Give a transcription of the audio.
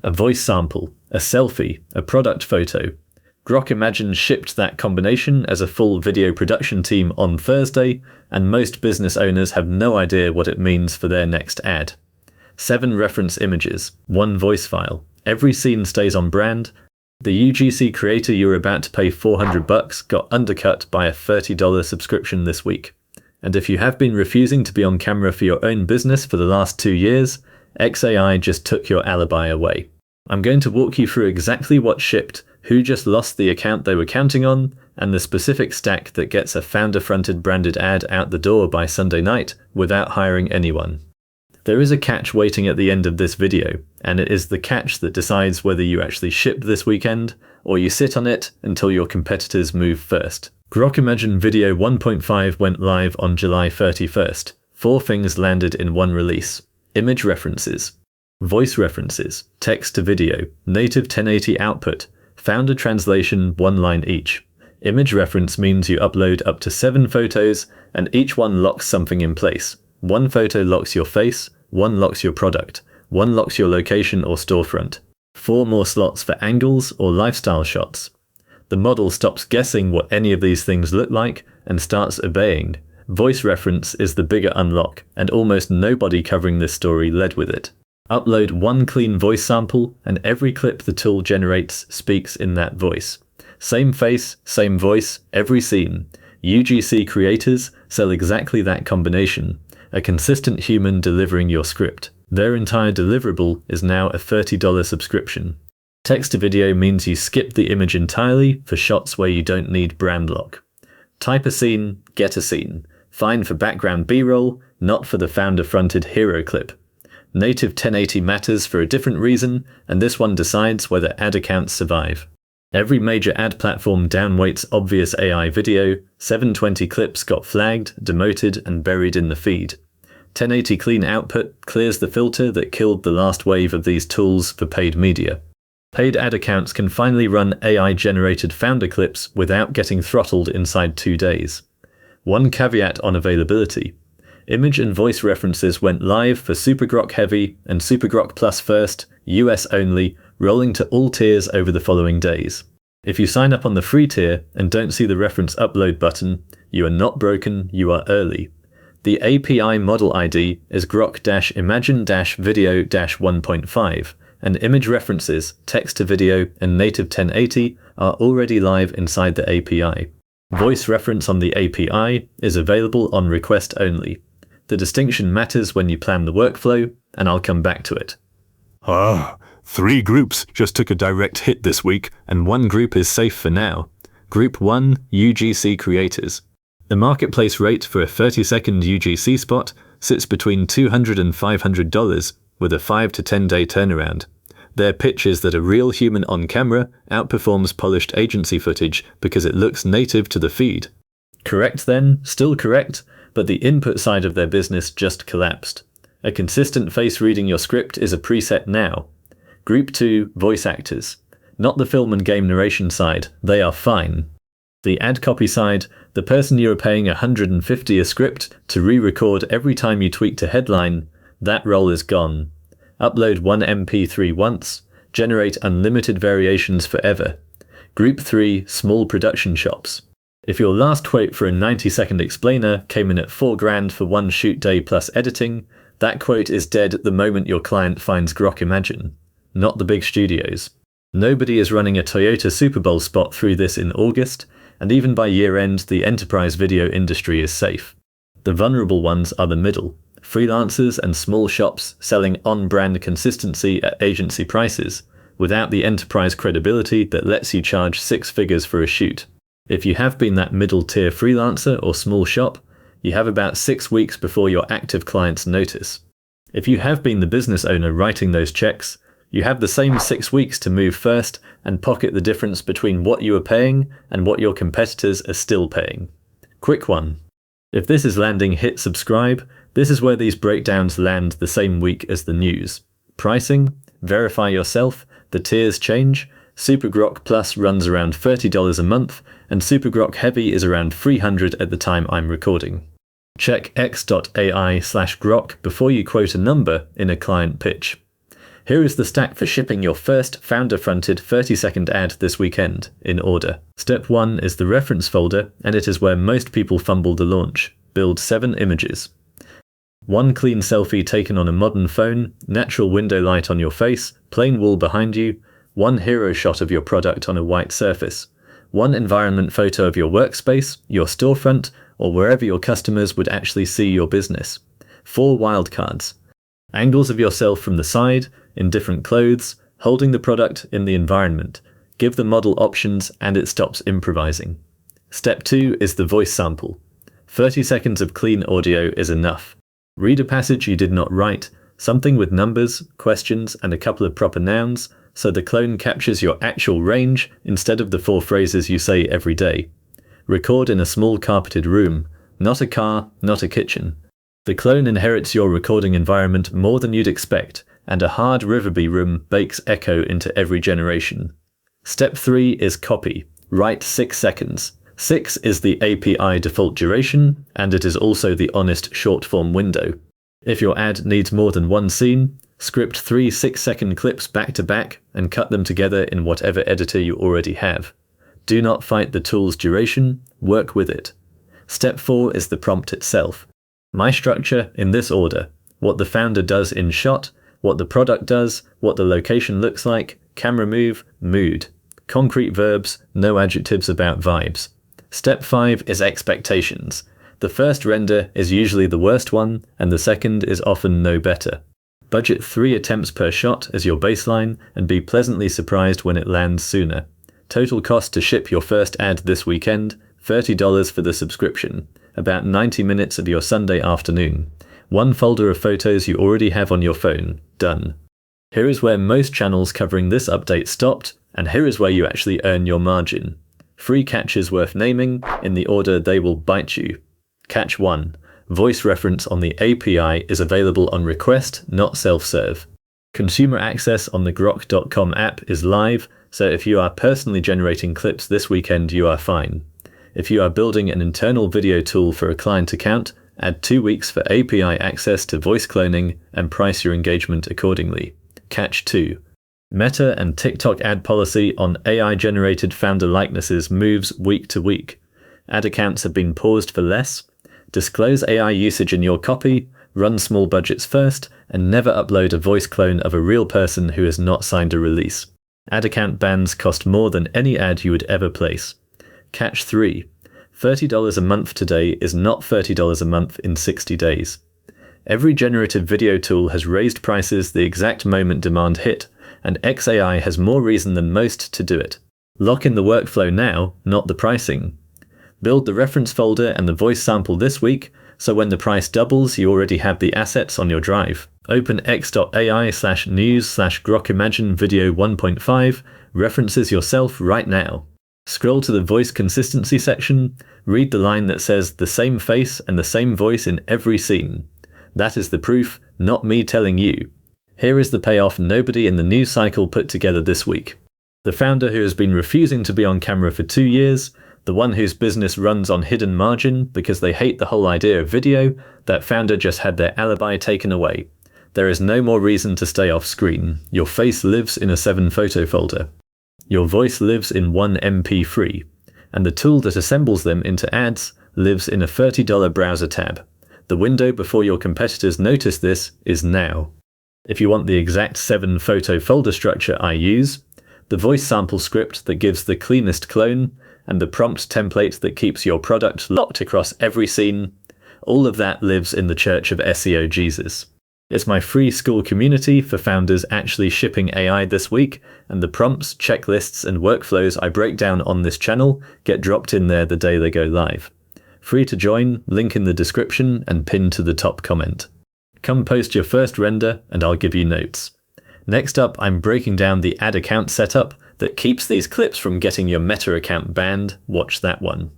a voice sample, a selfie, a product photo. Grok Imagine shipped that combination as a full video production team on Thursday, and most business owners have no idea what it means for their next ad. 7 reference images, 1 voice file. Every scene stays on brand. The UGC creator you were about to pay $400 got undercut by a $30 subscription this week. And if you have been refusing to be on camera for your own business for the last 2 years, XAI just took your alibi away. I'm going to walk you through exactly what shipped, who just lost the account they were counting on, and the specific stack that gets a founder-fronted branded ad out the door by Sunday night without hiring anyone. There is a catch waiting at the end of this video, and it is the catch that decides whether you actually ship this weekend, or you sit on it until your competitors move first. Grok Imagine Video 1.5 went live on July 31st. 4 things landed in one release. Image references, voice references, text to video, native 1080 output, founder translation 1 line each. Image reference means you upload up to 7 photos and each one locks something in place. 1 photo locks your face, 1 locks your product, 1 locks your location or storefront. 4 more slots for angles or lifestyle shots. The model stops guessing what any of these things look like and starts obeying. Voice reference is the bigger unlock, and almost nobody covering this story led with it. Upload 1 clean voice sample, and every clip the tool generates speaks in that voice. Same face, same voice, every scene. UGC creators sell exactly that combination, a consistent human delivering your script. Their entire deliverable is now a $30 subscription. Text to video means you skip the image entirely for shots where you don't need brand lock. Type a scene, get a scene. Fine for background B-roll, not for the founder-fronted hero clip. Native 1080 matters for a different reason, and this one decides whether ad accounts survive. Every major ad platform downweights obvious AI video. 720 clips got flagged, demoted, and buried in the feed. 1080 clean output clears the filter that killed the last wave of these tools for paid media. Paid ad accounts can finally run AI-generated founder clips without getting throttled inside 2 days. One caveat on availability. Image and voice references went live for SuperGrok Heavy and SuperGrok Plus First, US only, rolling to all tiers over the following days. If you sign up on the free tier and don't see the reference upload button, you are not broken, you are early. The API model ID is Grok-Imagine-Video-1.5, and image references, text to video, and native 1080 are already live inside the API. Voice reference on the API is available on request only. The distinction matters when you plan the workflow, and I'll come back to it. 3 groups just took a direct hit this week, and 1 group is safe for now. Group 1, UGC creators. The marketplace rate for a 30-second UGC spot sits between $200 and $500, with a 5 to 10 day turnaround. Their pitch is that a real human on camera outperforms polished agency footage because it looks native to the feed. Correct then, still correct, but the input side of their business just collapsed. A consistent face reading your script is a preset now. Group 2, voice actors. Not the film and game narration side, they are fine. The ad copy side, the person you are paying $150 a script to re-record every time you tweaked a headline, that role is gone. Upload 1 MP3 once, generate unlimited variations forever. Group 3, small production shops. If your last quote for a 90-second explainer came in at $4,000 for 1 shoot day plus editing, that quote is dead the moment your client finds Grok Imagine, not the big studios. Nobody is running a Toyota Super Bowl spot through this in August, and even by year-end the enterprise video industry is safe. The vulnerable ones are the middle, freelancers and small shops selling on-brand consistency at agency prices, without the enterprise credibility that lets you charge 6 figures for a shoot. If you have been that middle-tier freelancer or small shop, you have about 6 weeks before your active clients notice. If you have been the business owner writing those checks, you have the same 6 weeks to move first and pocket the difference between what you are paying and what your competitors are still paying. Quick one. If this is landing hit subscribe, this is where these breakdowns land the same week as the news. Pricing, verify yourself, the tiers change. SuperGrok Plus runs around $30 a month, and SuperGrok Heavy is around $300 at the time I'm recording. Check x.ai/grok before you quote a number in a client pitch. Here is the stack for shipping your first founder-fronted 30-second ad this weekend, in order. Step 1 is the reference folder, and it is where most people fumble the launch. Build 7 images. 1 clean selfie taken on a modern phone, natural window light on your face, plain wall behind you, 1 hero shot of your product on a white surface, 1 environment photo of your workspace, your storefront, or wherever your customers would actually see your business. 4 wildcards. Angles of yourself from the side, in different clothes, holding the product in the environment. Give the model options and it stops improvising. Step 2 is the voice sample. 30 seconds of clean audio is enough. Read a passage you did not write, something with numbers, questions, and a couple of proper nouns, so the clone captures your actual range instead of the 4 phrases you say every day. Record in a small carpeted room, not a car, not a kitchen. The clone inherits your recording environment more than you'd expect, and a hard Riverby room bakes echo into every generation. Step 3 is copy. Write 6 seconds. 6 is the API default duration, and it is also the honest short-form window. If your ad needs more than 1 scene, script 3 6-second clips back to back and cut them together in whatever editor you already have. Do not fight the tool's duration, work with it. Step 4 is the prompt itself. My structure in this order: what the founder does in shot, what the product does, what the location looks like, camera move, mood. Concrete verbs, no adjectives about vibes. Step 5 is expectations. The first render is usually the worst one, and the second is often no better. Budget 3 attempts per shot as your baseline, and be pleasantly surprised when it lands sooner. Total cost to ship your first ad this weekend, $30 for the subscription. About 90 minutes of your Sunday afternoon. 1 folder of photos you already have on your phone. Done. Here is where most channels covering this update stopped, and here is where you actually earn your margin. 3 catches worth naming, in the order they will bite you. Catch 1. Voice reference on the API is available on request, not self-serve. Consumer access on the Grok.com app is live, so if you are personally generating clips this weekend, you are fine. If you are building an internal video tool for a client account, add 2 weeks for API access to voice cloning and price your engagement accordingly. Catch 2. Meta and TikTok ad policy on AI-generated founder likenesses moves week to week. Ad accounts have been paused for less. Disclose AI usage in your copy, run small budgets first, and never upload a voice clone of a real person who has not signed a release. Ad account bans cost more than any ad you would ever place. Catch 3. $30 a month today is not $30 a month in 60 days. Every generative video tool has raised prices the exact moment demand hit, and XAI has more reason than most to do it. Lock in the workflow now, not the pricing. Build the reference folder and the voice sample this week, so when the price doubles you already have the assets on your drive. Open x.ai/news/Grok Imagine video 1.5, references yourself right now. Scroll to the voice consistency section, read the line that says the same face and the same voice in every scene. That is the proof, not me telling you. Here is the payoff nobody in the news cycle put together this week. The founder who has been refusing to be on camera for 2 years, the one whose business runs on hidden margin because they hate the whole idea of video, that founder just had their alibi taken away. There is no more reason to stay off screen. Your face lives in a 7-photo folder. Your voice lives in 1 MP3, and the tool that assembles them into ads lives in a $30 browser tab. The window before your competitors notice this is now. If you want the exact 7-photo folder structure I use, the voice sample script that gives the cleanest clone, and the prompt template that keeps your product locked across every scene, all of that lives in the Church of SEO Jesus. It's my free school community for founders actually shipping AI this week, and the prompts, checklists, and workflows I break down on this channel get dropped in there the day they go live. Free to join, link in the description and pinned to the top comment. Come post your first render and I'll give you notes. Next up, I'm breaking down the ad account setup that keeps these clips from getting your Meta account banned. Watch that one.